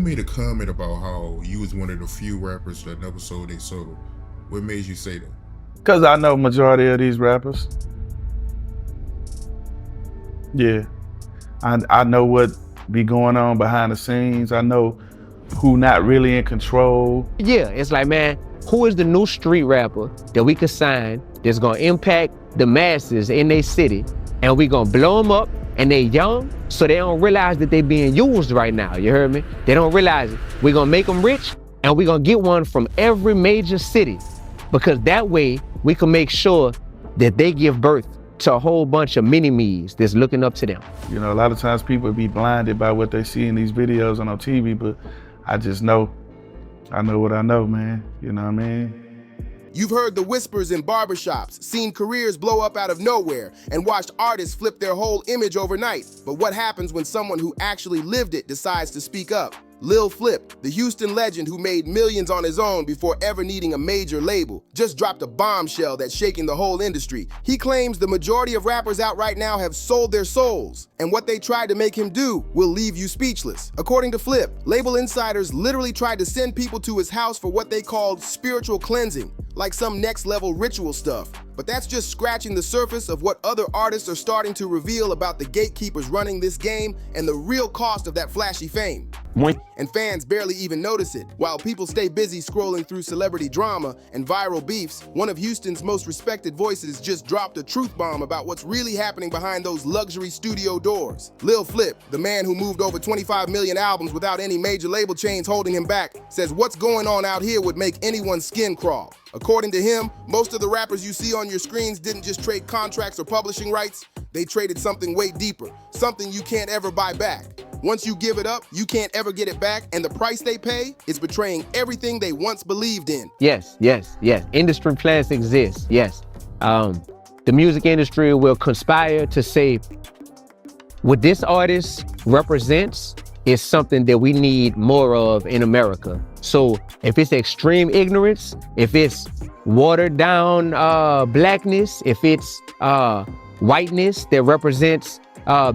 made a comment about how you was one of the few rappers that never sold their soul. What made you say that? Because I know majority of these rappers. Yeah. I know what be going on behind the scenes. I know who not really in control. Yeah, it's like, man, who is the new street rapper that we could sign that's gonna impact the masses in their city, and we gonna blow them up, and they young, so they don't realize that they being used right now, you heard me? They don't realize it. We gonna make them rich, and we gonna get one from every major city, because that way we can make sure that they give birth to a whole bunch of mini-me's that's looking up to them. You know, a lot of times people be blinded by what they see in these videos and on TV, but I just know, I know what I know, man. You know what I mean? You've heard the whispers in barbershops, seen careers blow up out of nowhere, and watched artists flip their whole image overnight. But what happens when someone who actually lived it decides to speak up? Lil Flip, the Houston legend who made millions on his own before ever needing a major label, just dropped a bombshell that's shaking the whole industry. He claims the majority of rappers out right now have sold their souls, and what they tried to make him do will leave you speechless. According to Flip, label insiders literally tried to send people to his house for what they called spiritual cleansing, like some next level ritual stuff. But that's just scratching the surface of what other artists are starting to reveal about the gatekeepers running this game and the real cost of that flashy fame. And fans barely even notice it. While people stay busy scrolling through celebrity drama and viral beefs, one of Houston's most respected voices just dropped a truth bomb about what's really happening behind those luxury studio doors. Lil Flip, the man who moved over 25 million albums without any major label chains holding him back, says what's going on out here would make anyone's skin crawl. According to him, most of the rappers you see on your screens didn't just trade contracts or publishing rights, they traded something way deeper, something you can't ever buy back. Once you give it up, you can't ever get it back, and the price they pay is betraying everything they once believed in. Yes, yes, yes. Industry plans exist, yes. The music industry will conspire to say what this artist represents is something that we need more of in America. So if it's extreme ignorance, if it's watered down blackness, if it's whiteness that represents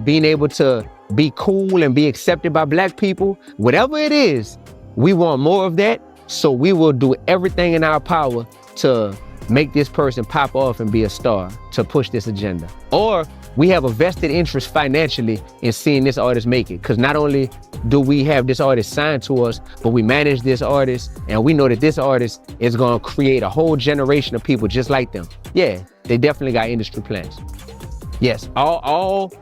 being able to be cool and be accepted by black people, whatever it is, we want more of that. So we will do everything in our power to make this person pop off and be a star, to push this agenda. Or we have a vested interest financially in seeing this artist make it. Because not only do we have this artist signed to us, but we manage this artist, and we know that this artist is gonna create a whole generation of people just like them. Yeah, they definitely got industry plans. Yes, all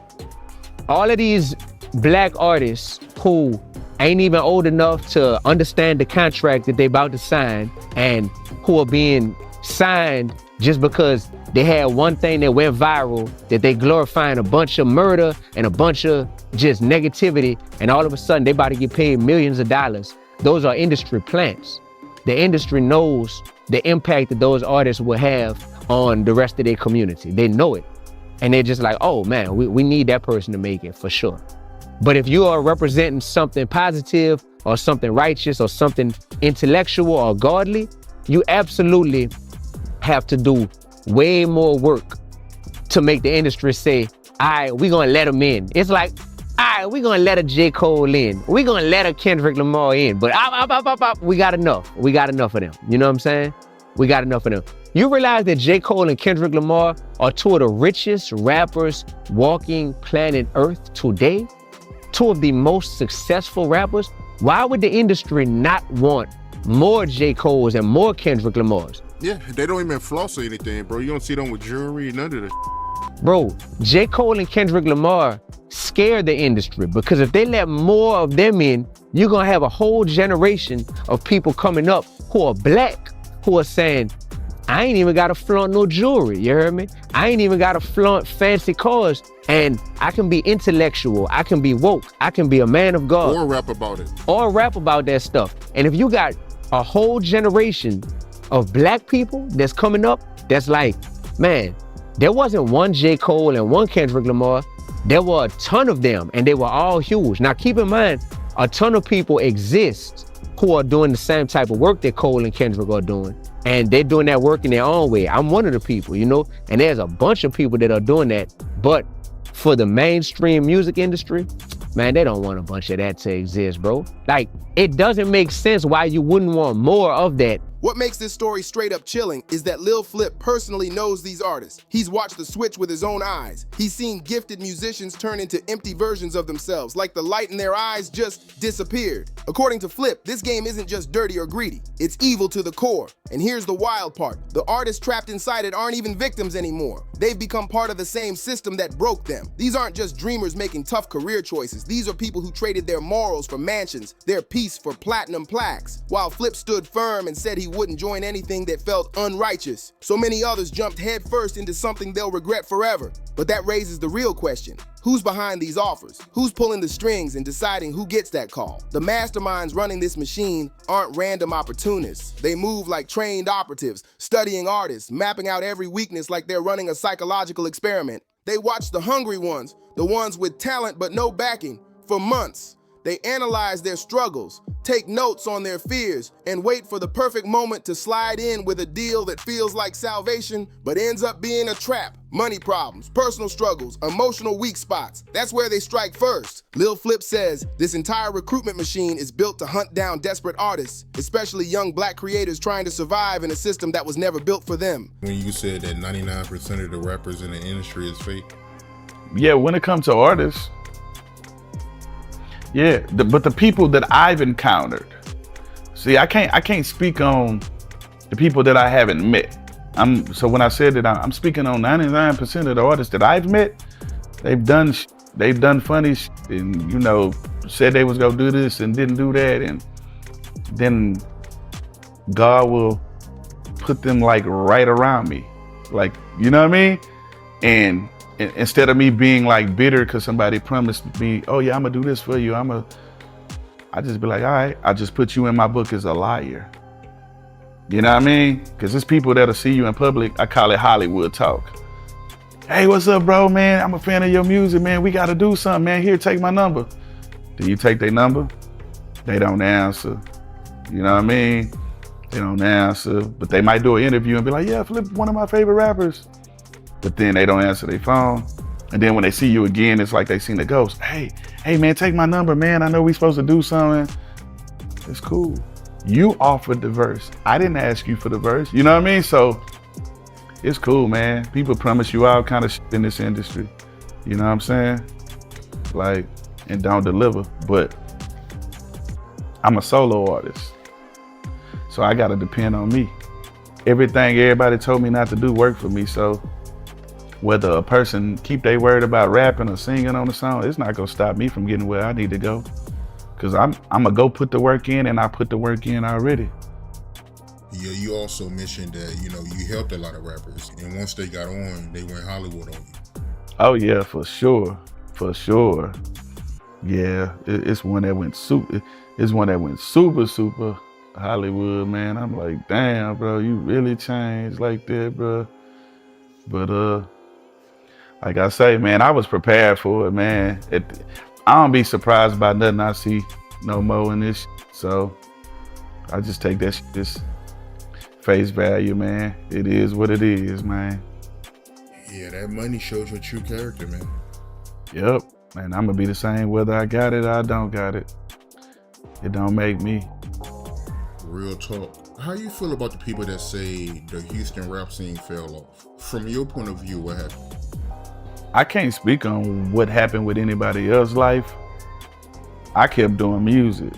of these black artists who ain't even old enough to understand the contract that they about to sign, and who are being signed just because they had one thing that went viral, that they glorifying a bunch of murder and a bunch of just negativity, and all of a sudden they about to get paid millions of dollars. Those are industry plants. The industry knows the impact that those artists will have on the rest of their community. They know it. And they're just like, oh man, we need that person to make it for sure. But if you are representing something positive or something righteous or something intellectual or godly, you absolutely have to do way more work to make the industry say, all right, we're gonna let them in. It's like, all right, we're gonna let a J. Cole in. We're gonna let a Kendrick Lamar in, but we got enough. We got enough of them. You know what I'm saying? We got enough of them. You realize that J. Cole and Kendrick Lamar are two of the richest rappers walking planet Earth today? Two of the most successful rappers? Why would the industry not want more J. Cole's and more Kendrick Lamar's? Yeah, they don't even floss or anything, bro. You don't see them with jewelry, none of that. Bro, J. Cole and Kendrick Lamar scare the industry, because if they let more of them in, you're gonna have a whole generation of people coming up who are black, who are saying, I ain't even gotta flaunt no jewelry, you heard me? I ain't even gotta flaunt fancy cars, and I can be intellectual, I can be woke, I can be a man of God. Or rap about it. Or rap about that stuff. And if you got a whole generation of black people that's coming up, that's like, man, there wasn't one J. Cole and one Kendrick Lamar, there were a ton of them, and they were all huge. Now keep in mind, a ton of people exist who are doing the same type of work that Cole and Kendrick are doing. And they're doing that work in their own way. I'm one of the people, you know? And there's a bunch of people that are doing that. But for the mainstream music industry, Man, they don't want a bunch of that to exist, bro. Like, it doesn't make sense why you wouldn't want more of that. What makes this story straight up chilling is that Lil Flip personally knows these artists. He's watched the switch with his own eyes. He's seen gifted musicians turn into empty versions of themselves, like the light in their eyes just disappeared. According to Flip, this game isn't just dirty or greedy, it's evil to the core. And here's the wild part. The artists trapped inside it aren't even victims anymore. They've become part of the same system that broke them. These aren't just dreamers making tough career choices. These are people who traded their morals for mansions, their peace for platinum plaques. While Flip stood firm and said he wouldn't join anything that felt unrighteous, so many others jumped headfirst into something they'll regret forever. But that raises the real question. Who's behind these offers? Who's pulling the strings and deciding who gets that call? The masterminds running this machine aren't random opportunists. They move like trained operatives, studying artists, mapping out every weakness like they're running a psychological experiment. They watch the hungry ones, the ones with talent but no backing, for months. They analyze their struggles, take notes on their fears, and wait for the perfect moment to slide in with a deal that feels like salvation, but ends up being a trap. Money problems, personal struggles, emotional weak spots. That's where they strike first. Lil Flip says this entire recruitment machine is built to hunt down desperate artists, especially young black creators trying to survive in a system that was never built for them. When you said that 99% of the rappers in the industry is fake? Yeah, when it comes to artists, yeah, but the people that I've encountered, see, I can't speak on the people that I haven't met. So when I said that, I'm speaking on 99% of the artists that I've met. They've done funny and, you know, said they was gonna do this and didn't do that, and then God will put them like right around me, like, you know what I mean? And instead of me being like bitter because somebody promised me, oh yeah, I'm gonna do this for you, I just be like, all right, I just put you in my book as a liar. You know what I mean? Because there's people that'll see you in public, I call it Hollywood talk. Hey, what's up, bro, man? I'm a fan of your music, man. We gotta do something, man. Here, take my number. Do you take their number? They don't answer. You know what I mean? They don't answer, but they might do an interview and be like, yeah, Flip, one of my favorite rappers. But then they don't answer their phone. And then when they see you again, it's like they seen the ghost. Hey man, take my number, man. I know we supposed to do something. It's cool. You offered the verse. I didn't ask you for the verse. You know what I mean? So it's cool, man. People promise you all kind of shit in this industry. You know what I'm saying? Like, and don't deliver. But I'm a solo artist, so I gotta depend on me. Everything everybody told me not to do worked for me, so whether a person keep their word about rapping or singing on the song, it's not gonna stop me from getting where I need to go. Cause I'm gonna go put the work in, and I put the work in already. Yeah, you also mentioned that, you know, you helped a lot of rappers, and once they got on, they went Hollywood on you. Oh yeah, for sure. Yeah, it's one that went super. It's one that went super Hollywood, man. I'm like, damn, bro, you really changed like that, bro. But like I say, man, I was prepared for it, man. I don't be surprised by nothing I see no more in this shit. So I just take that shit as face value, man. It is what it is, man. Yeah, that money shows your true character, man. Yep, man, I'm gonna be the same whether I got it or I don't got it. It don't make me. Real talk. How you feel about the people that say the Houston rap scene fell off? From your point of view, what happened? I can't speak on what happened with anybody else's life. I kept doing music.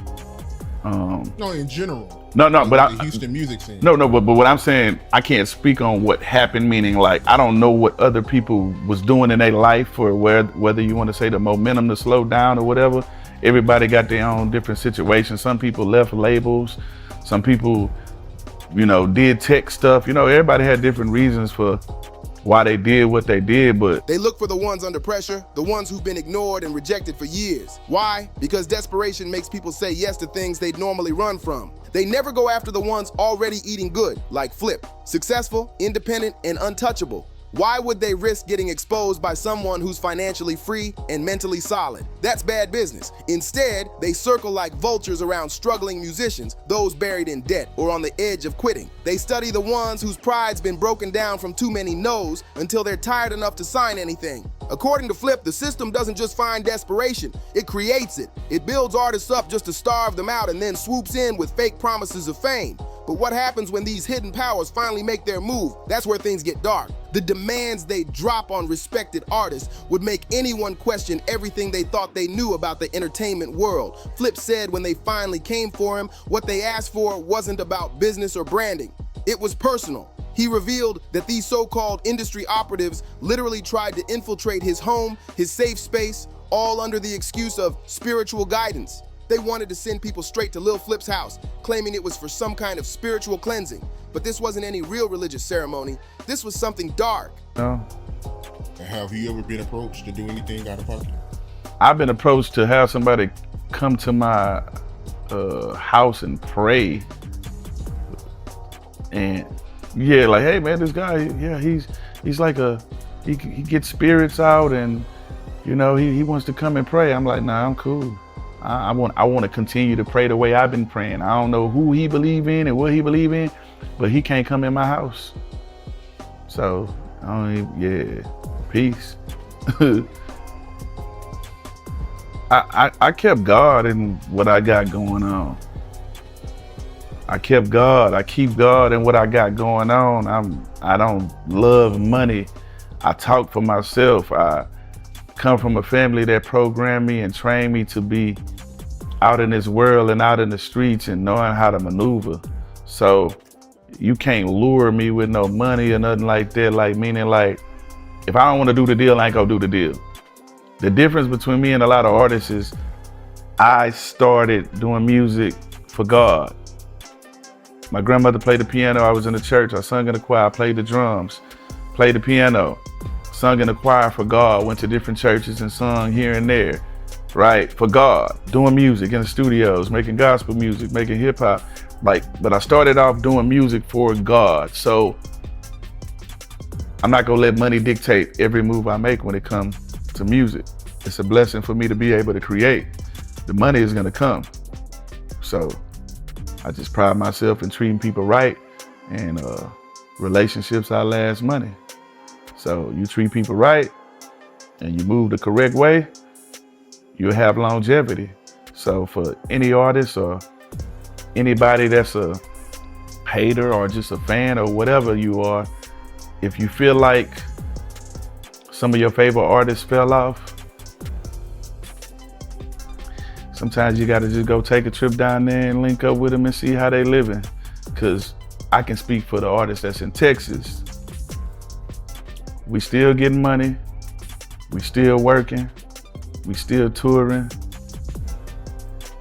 No, in general. No, but the Houston music scene. No, but what I'm saying, I can't speak on what happened, meaning like, I don't know what other people was doing in their life, or whether you want to say the momentum to slow down or whatever. Everybody got their own different situations. Some people left labels. Some people, you know, did tech stuff. You know, everybody had different reasons for why they did what they did, but they look for the ones under pressure, the ones who've been ignored and rejected for years. Why? Because desperation makes people say yes to things they'd normally run from. They never go after the ones already eating good, like Flip, successful, independent, and untouchable. Why would they risk getting exposed by someone who's financially free and mentally solid? That's bad business. Instead, they circle like vultures around struggling musicians, those buried in debt or on the edge of quitting. They study the ones whose pride's been broken down from too many no's until they're tired enough to sign anything. According to Flip, the system doesn't just find desperation, it creates it. It builds artists up just to starve them out and then swoops in with fake promises of fame. But what happens when these hidden powers finally make their move? That's where things get dark. The demands they drop on respected artists would make anyone question everything they thought they knew about the entertainment world. Flip said when they finally came for him, what they asked for wasn't about business or branding. It was personal. He revealed that these so-called industry operatives literally tried to infiltrate his home, his safe space, all under the excuse of spiritual guidance. They wanted to send people straight to Lil Flip's house, claiming it was for some kind of spiritual cleansing. But this wasn't any real religious ceremony. This was something dark. No. Have you ever been approached to do anything out of pocket? I've been approached to have somebody come to my house and pray. And yeah, like, hey man, this guy, yeah, he's like he gets spirits out and, you know, he wants to come and pray. I'm like, nah, I'm cool. I want to continue to pray the way I've been praying. I don't know who he believe in and what he believe in, but he can't come in my house. So, yeah, peace. I kept God in what I got going on. I keep God in what I got going on. I don't love money. I talk for myself. I come from a family that programmed me and trained me to be out in this world and out in the streets and knowing how to maneuver. So you can't lure me with no money or nothing like that. Like, meaning like, if I don't want to do the deal, I ain't gonna do the deal. The difference between me and a lot of artists is I started doing music for God. My grandmother played the piano. I was in the church. I sung in the choir, I played the drums, played the piano, sung in the choir for God, went to different churches and sung here and there, right? For God, doing music in the studios, making gospel music, making hip hop. But I started off doing music for God. So I'm not gonna let money dictate every move I make when it comes to music. It's a blessing for me to be able to create. The money is gonna come. So I just pride myself in treating people right, and relationships outlast money. So you treat people right and you move the correct way, you'll have longevity. So for any artist or anybody that's a hater or just a fan or whatever you are, if you feel like some of your favorite artists fell off, sometimes you gotta just go take a trip down there and link up with them and see how they living. Cause I can speak for the artists that's in Texas. We still getting money, we still working, we still touring.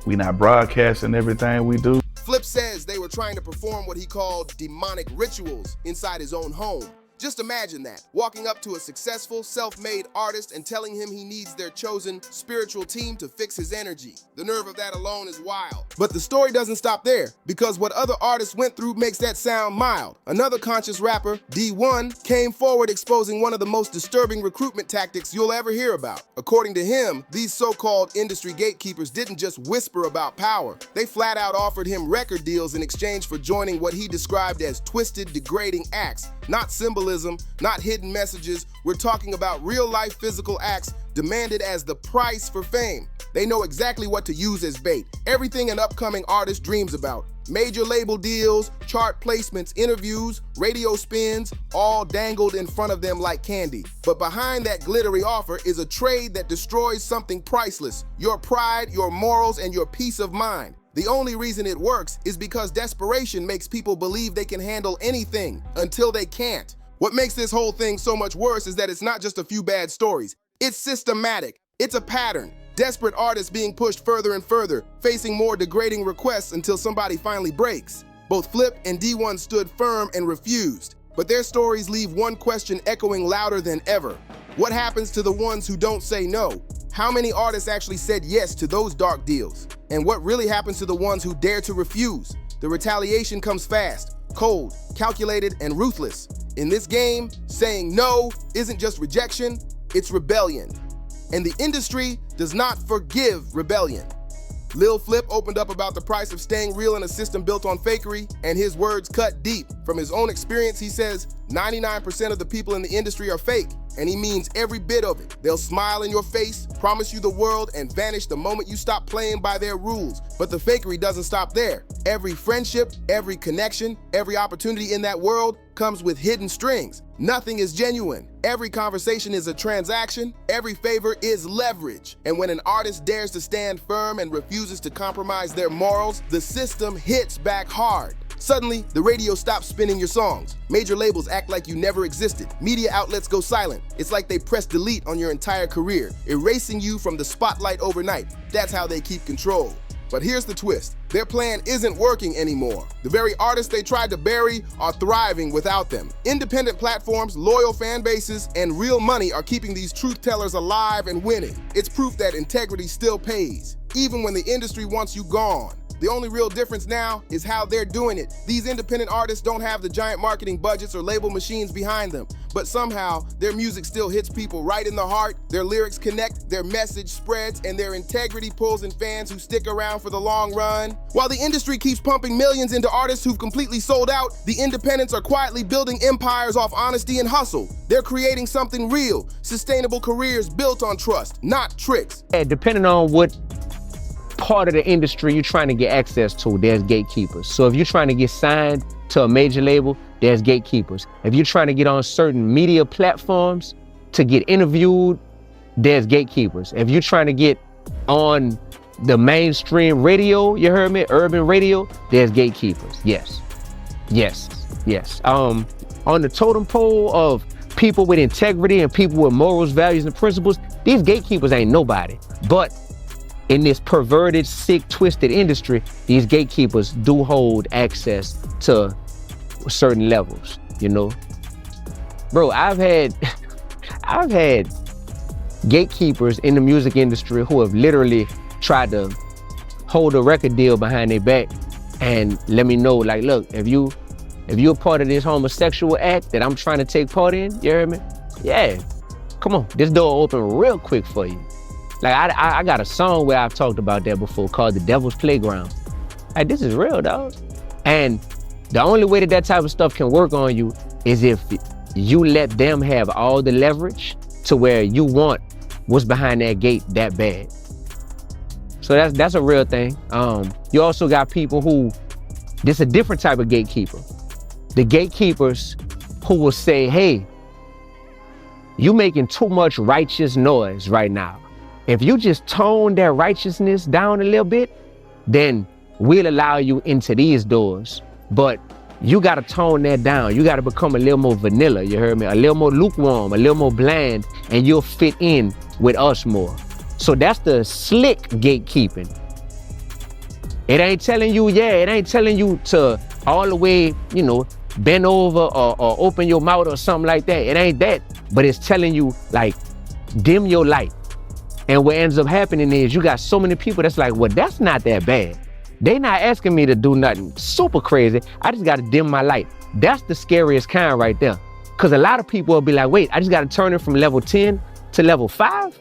We not broadcasting everything we do. Flip says they were trying to perform what he called demonic rituals inside his own home. Just imagine that, walking up to a successful, self-made artist and telling him he needs their chosen spiritual team to fix his energy. The nerve of that alone is wild. But the story doesn't stop there, because what other artists went through makes that sound mild. Another conscious rapper, D1, came forward exposing one of the most disturbing recruitment tactics you'll ever hear about. According to him, these so-called industry gatekeepers didn't just whisper about power. They flat out offered him record deals in exchange for joining what he described as twisted, degrading acts. Not symbolism, not hidden messages. We're talking about real-life physical acts demanded as the price for fame. They know exactly what to use as bait. Everything an upcoming artist dreams about. Major label deals, chart placements, interviews, radio spins, all dangled in front of them like candy. But behind that glittery offer is a trade that destroys something priceless: your pride, your morals, and your peace of mind. The only reason it works is because desperation makes people believe they can handle anything until they can't. What makes this whole thing so much worse is that it's not just a few bad stories. It's systematic. It's a pattern. Desperate artists being pushed further and further, facing more degrading requests until somebody finally breaks. Both Flip and D1 stood firm and refused. But their stories leave one question echoing louder than ever. What happens to the ones who don't say no? How many artists actually said yes to those dark deals? And what really happens to the ones who dare to refuse? The retaliation comes fast, cold, calculated, and ruthless. In this game, saying no isn't just rejection, it's rebellion. And the industry does not forgive rebellion. Lil Flip opened up about the price of staying real in a system built on fakery, and his words cut deep. From his own experience, he says 99% of the people in the industry are fake, and he means every bit of it. They'll smile in your face, promise you the world, and vanish the moment you stop playing by their rules. But the fakery doesn't stop there. Every friendship, every connection, every opportunity in that world comes with hidden strings. Nothing is genuine. Every conversation is a transaction. Every favor is leverage. And when an artist dares to stand firm and refuses to compromise their morals, the system hits back hard. Suddenly, the radio stops spinning your songs. Major labels act like you never existed. Media outlets go silent. It's like they press delete on your entire career, erasing you from the spotlight overnight. That's how they keep control. But here's the twist. Their plan isn't working anymore. The very artists they tried to bury are thriving without them. Independent platforms, loyal fan bases, and real money are keeping these truth tellers alive and winning. It's proof that integrity still pays, even when the industry wants you gone. The only real difference now is how they're doing it. These independent artists don't have the giant marketing budgets or label machines behind them, but somehow their music still hits people right in the heart, their lyrics connect, their message spreads, and their integrity pulls in fans who stick around for the long run. While the industry keeps pumping millions into artists who've completely sold out, the independents are quietly building empires off honesty and hustle. They're creating something real, sustainable careers built on trust, not tricks. Depending on what part of the industry you're trying to get access to, there's gatekeepers. So if you're trying to get signed to a major label, there's gatekeepers. If you're trying to get on certain media platforms to get interviewed, there's gatekeepers. If you're trying to get on the mainstream radio, you heard me, urban radio, there's gatekeepers. Yes, yes, yes. On the totem pole of people with integrity and people with morals, values, and principles, these gatekeepers ain't nobody. But in this perverted, sick, twisted industry, these gatekeepers do hold access to certain levels, you know? Bro, I've had gatekeepers in the music industry who have literally tried to hold a record deal behind their back and let me know, like, look, if you're a part of this homosexual act that I'm trying to take part in, you heard me? Yeah, come on, this door open real quick for you. Like, I got a song where I've talked about that before called The Devil's Playground. Like, this is real, dog. And the only way that type of stuff can work on you is if you let them have all the leverage to where you want what's behind that gate that bad. So that's a real thing. You also got people who, this is a different type of gatekeeper. The gatekeepers who will say, hey, you making too much righteous noise right now. If you just tone that righteousness down a little bit, then we'll allow you into these doors. But you gotta tone that down. You gotta become a little more vanilla, you heard me? A little more lukewarm, a little more bland, and you'll fit in with us more. So that's the slick gatekeeping. It ain't telling you, it ain't telling you to all the way, you know, bend over or open your mouth or something like that. It ain't that, but it's telling you, like, dim your light. And what ends up happening is you got so many people that's like, well, that's not that bad. They not asking me to do nothing super crazy. I just gotta dim my light. That's the scariest kind right there. Cause a lot of people will be like, wait, I just gotta turn it from level 10 to level 5?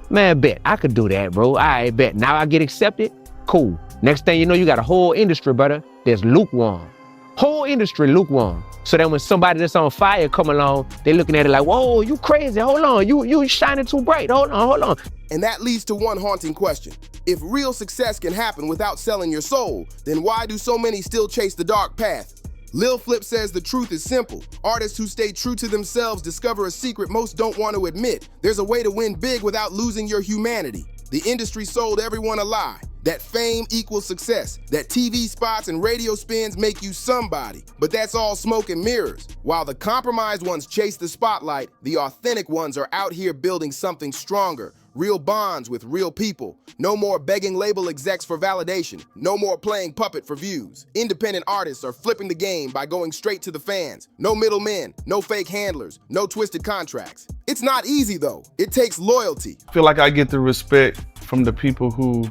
Man, bet, I could do that, bro. I bet. Now I get accepted? Cool. Next thing you know, you got a whole industry, brother, that's lukewarm. Whole industry lukewarm. So then when somebody that's on fire come along, they looking at it like, whoa, you crazy, hold on, you shining too bright, hold on. And that leads to one haunting question. If real success can happen without selling your soul, then why do so many still chase the dark path? Lil Flip says the truth is simple. Artists who stay true to themselves discover a secret most don't want to admit. There's a way to win big without losing your humanity. The industry sold everyone a lie. That fame equals success. That TV spots and radio spins make you somebody. But that's all smoke and mirrors. While the compromised ones chase the spotlight, the authentic ones are out here building something stronger. Real bonds with real people. No more begging label execs for validation. No more playing puppet for views. Independent artists are flipping the game by going straight to the fans. No middlemen, no fake handlers, no twisted contracts. It's not easy though. It takes loyalty. I feel like I get the respect from the people who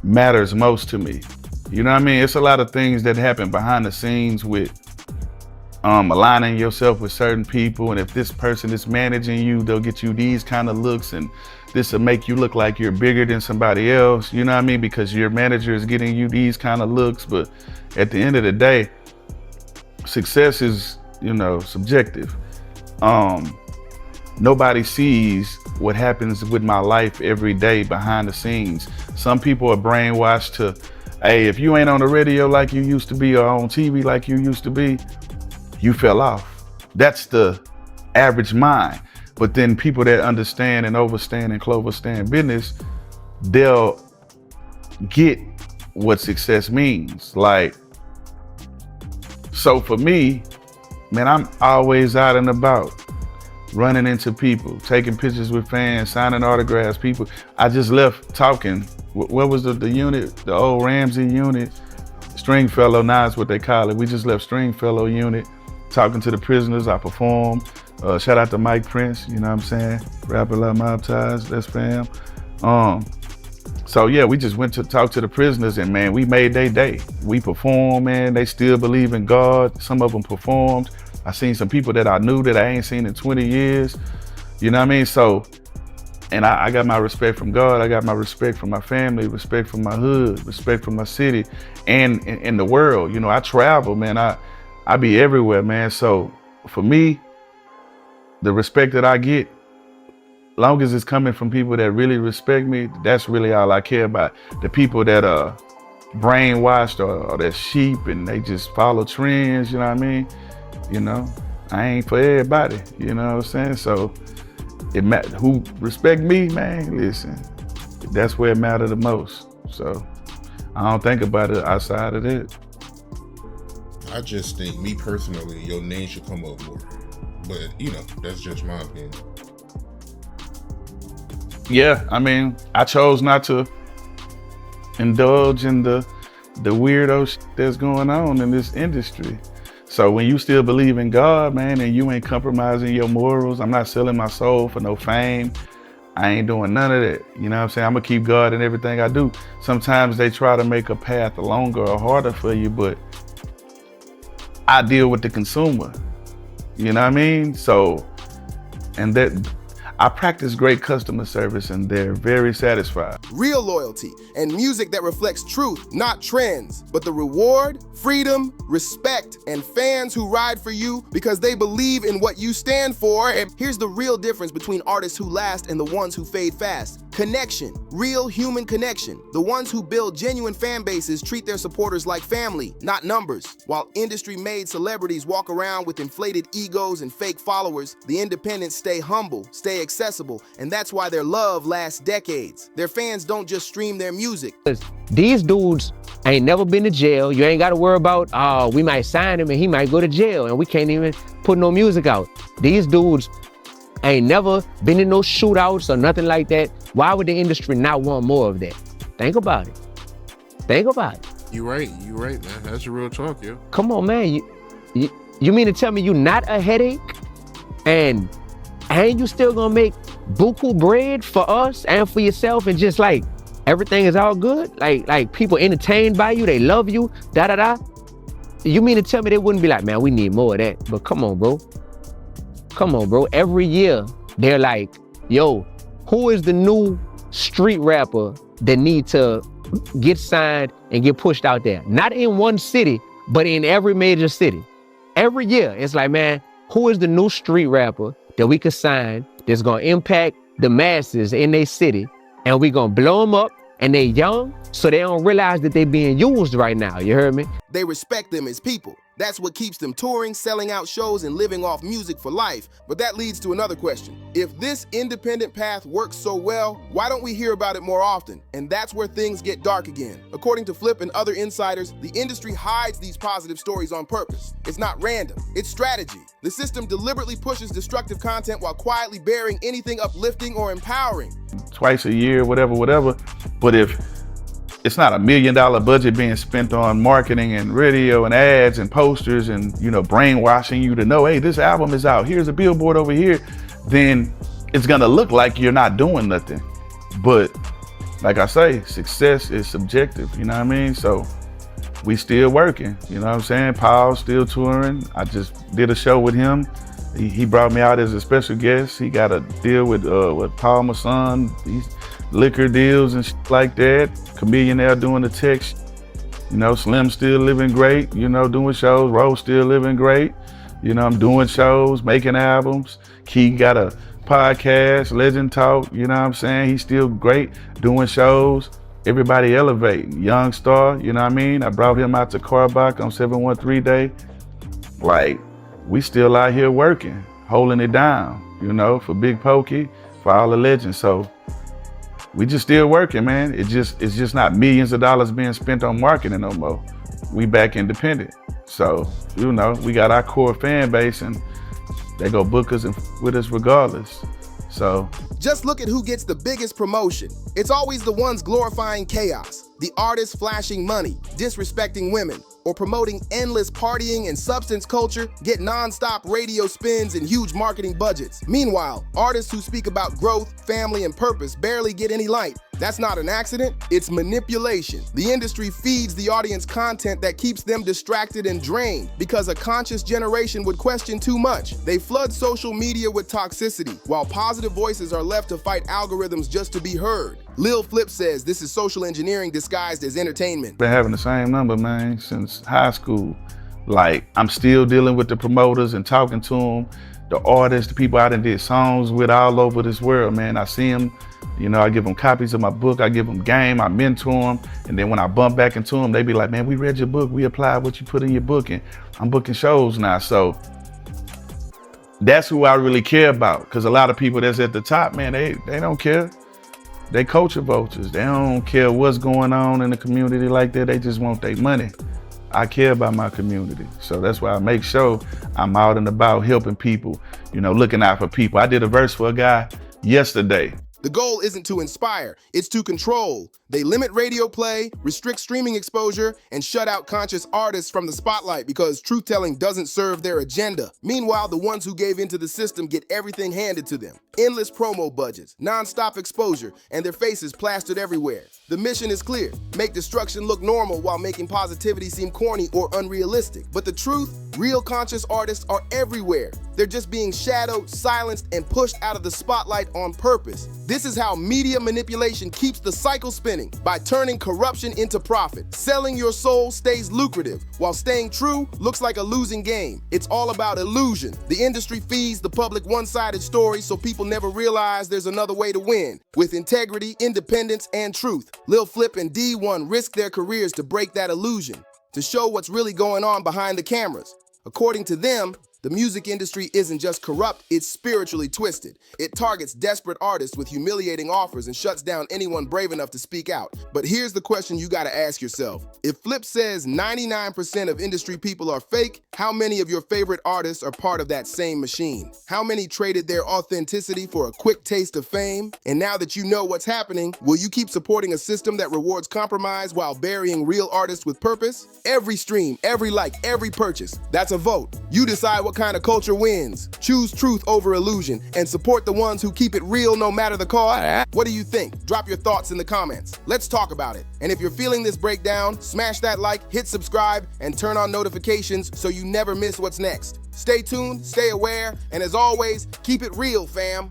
matters most to me. You know what I mean? It's a lot of things that happen behind the scenes with aligning yourself with certain people, and if this person is managing you, they'll get you these kind of looks, and this will make you look like you're bigger than somebody else, you know what I mean? Because your manager is getting you these kind of looks. But at the end of the day, success is, you know, subjective. nobody sees what happens with my life every day behind the scenes. Some people are brainwashed to, hey, if you ain't on the radio like you used to be or on TV like you used to be, you fell off. That's the average mind. But then people that understand and overstand and cloverstand business, they'll get what success means. Like, so for me, man, I'm always out and about, running into people, taking pictures with fans, signing autographs, people. I just left talking. What was the unit? The old Ramsey unit, Stringfellow, now is what they call it. We just left Stringfellow unit, talking to the prisoners. I performed. Shout out to Mike Prince, you know what I'm saying? Rapper Love Mob Ties, that's fam. So yeah, we just went to talk to the prisoners, and man, we made their day. We performed, man. They still believe in God. Some of them performed. I seen some people that I knew that I ain't seen in 20 years. You know what I mean? So, and I got my respect from God. I got my respect from my family, respect from my hood, respect from my city, and in the world. You know, I travel, man. I be everywhere, man. So for me, the respect that I get, long as it's coming from people that really respect me, that's really all I care about. The people that are brainwashed or they're sheep and they just follow trends, you know what I mean? You know, I ain't for everybody, you know what I'm saying? So who respect me, man, listen, that's where it matters the most. So I don't think about it outside of that. I just think, me personally, your name should come up more. But, you know, that's just my opinion. Yeah, I mean, I chose not to indulge in the weirdo shit that's going on in this industry. So when you still believe in God, man, and you ain't compromising your morals, I'm not selling my soul for no fame. I ain't doing none of that. You know what I'm saying? I'm gonna keep God in everything I do. Sometimes they try to make a path longer or harder for you, but I deal with the consumer. You know what I mean? So, and that I practice great customer service and they're very satisfied. Real loyalty and music that reflects truth, not trends, but the reward, freedom, respect, and fans who ride for you because they believe in what you stand for. And here's the real difference between artists who last and the ones who fade fast. Connection, real human connection. The ones who build genuine fan bases treat their supporters like family, not numbers. While industry-made celebrities walk around with inflated egos and fake followers, the independents stay humble, stay accessible, and that's why their love lasts decades. Their fans don't just stream their music. These dudes ain't never been to jail. You ain't got to worry about, oh, we might sign him and he might go to jail and we can't even put no music out. These dudes ain't never been in no shootouts or nothing like that. Why would the industry not want more of that? Think about it. Think about it. You right, man. That's real talk, yo. Come on, man. You mean to tell me you not a headache? And you still gonna make buku bread for us and for yourself and just like everything is all good? Like people entertained by you, they love you, da-da-da. You mean to tell me they wouldn't be like, man, we need more of that? But come on, bro. Come on, bro. Every year, they're like, yo, who is the new street rapper that need to get signed and get pushed out there? Not in one city, but in every major city. Every year, it's like, man, who is the new street rapper that we could sign that's gonna impact the masses in their city, and we gonna blow them up, and they young, so they don't realize that they being used right now, you heard me? They respect them as people. That's what keeps them touring, selling out shows, and living off music for life. But that leads to another question. If this independent path works so well, why don't we hear about it more often? And that's where things get dark again. According to Flip and other insiders, the industry hides these positive stories on purpose. It's not random, it's strategy. The system deliberately pushes destructive content while quietly burying anything uplifting or empowering. Twice a year, whatever. But if it's not $1 million budget being spent on marketing and radio and ads and posters and, you know, brainwashing you to know, hey, this album is out, here's a billboard over here, then it's gonna look like you're not doing nothing. But like I say, success is subjective, you know what I mean? So we still working, you know what I'm saying? Paul's still touring. I just did a show with him. He brought me out as a special guest. He got a deal with Paul, my son. He's liquor deals and shit like that. Chameleonaire doing the tech shit. You know, Slim still living great, you know, doing shows. Rose still living great. You know, I'm doing shows, making albums. Key got a podcast, Legend Talk, you know what I'm saying? He's still great doing shows. Everybody elevating. Young Star, you know what I mean? I brought him out to Carbach on 713 Day. Like, we still out here working, holding it down, you know, for Big Pokey, for all the legends. So we just still working, man. It's just not millions of dollars being spent on marketing no more. We back independent. So, you know, we got our core fan base and they go book us and with us regardless. So just look at who gets the biggest promotion. It's always the ones glorifying chaos, the artists flashing money, disrespecting women, or promoting endless partying and substance culture get non-stop radio spins and huge marketing budgets. Meanwhile, artists who speak about growth, family, and purpose barely get any light. That's not an accident, it's manipulation. The industry feeds the audience content that keeps them distracted and drained because a conscious generation would question too much. They flood social media with toxicity, while positive voices are left to fight algorithms just to be heard. Lil Flip says this is social engineering disguised as entertainment. Been having the same number, man, since high school. Like, I'm still dealing with the promoters and talking to them, the artists, the people I done did songs with all over this world, man. I see them, you know, I give them copies of my book, I give them game, I mentor them, and then when I bump back into them, they be like, man, we read your book, we applied what you put in your book, and I'm booking shows now. So that's who I really care about, because a lot of people that's at the top, man, they don't care. They culture vultures. They don't care what's going on in the community like that. They just want their money. I care about my community. So that's why I make sure I'm out and about helping people, you know, looking out for people. I did a verse for a guy yesterday. The goal isn't to inspire, it's to control. They limit radio play, restrict streaming exposure, and shut out conscious artists from the spotlight because truth-telling doesn't serve their agenda. Meanwhile, the ones who gave into the system get everything handed to them. Endless promo budgets, non-stop exposure, and their faces plastered everywhere. The mission is clear: make destruction look normal while making positivity seem corny or unrealistic. But the truth, real conscious artists are everywhere. They're just being shadowed, silenced, and pushed out of the spotlight on purpose. This is how media manipulation keeps the cycle spinning, by turning corruption into profit. Selling your soul stays lucrative, while staying true looks like a losing game. It's all about illusion. The industry feeds the public one-sided stories so people never realize there's another way to win, with integrity, independence, and truth. Lil Flip and D1 risk their careers to break that illusion, to show what's really going on behind the cameras. According to them, the music industry isn't just corrupt, it's spiritually twisted. It targets desperate artists with humiliating offers and shuts down anyone brave enough to speak out. But here's the question you gotta ask yourself. If Flip says 99% of industry people are fake, how many of your favorite artists are part of that same machine? How many traded their authenticity for a quick taste of fame? And now that you know what's happening, will you keep supporting a system that rewards compromise while burying real artists with purpose? Every stream, every like, every purchase, that's a vote. You decide what kind of culture wins. Choose truth over illusion and support the ones who keep it real no matter the cost. What do you think? Drop your thoughts in the comments. Let's talk about it. And if you're feeling this breakdown, smash that like, hit subscribe, and turn on notifications so you never miss what's next. Stay tuned, stay aware, and as always, keep it real, fam.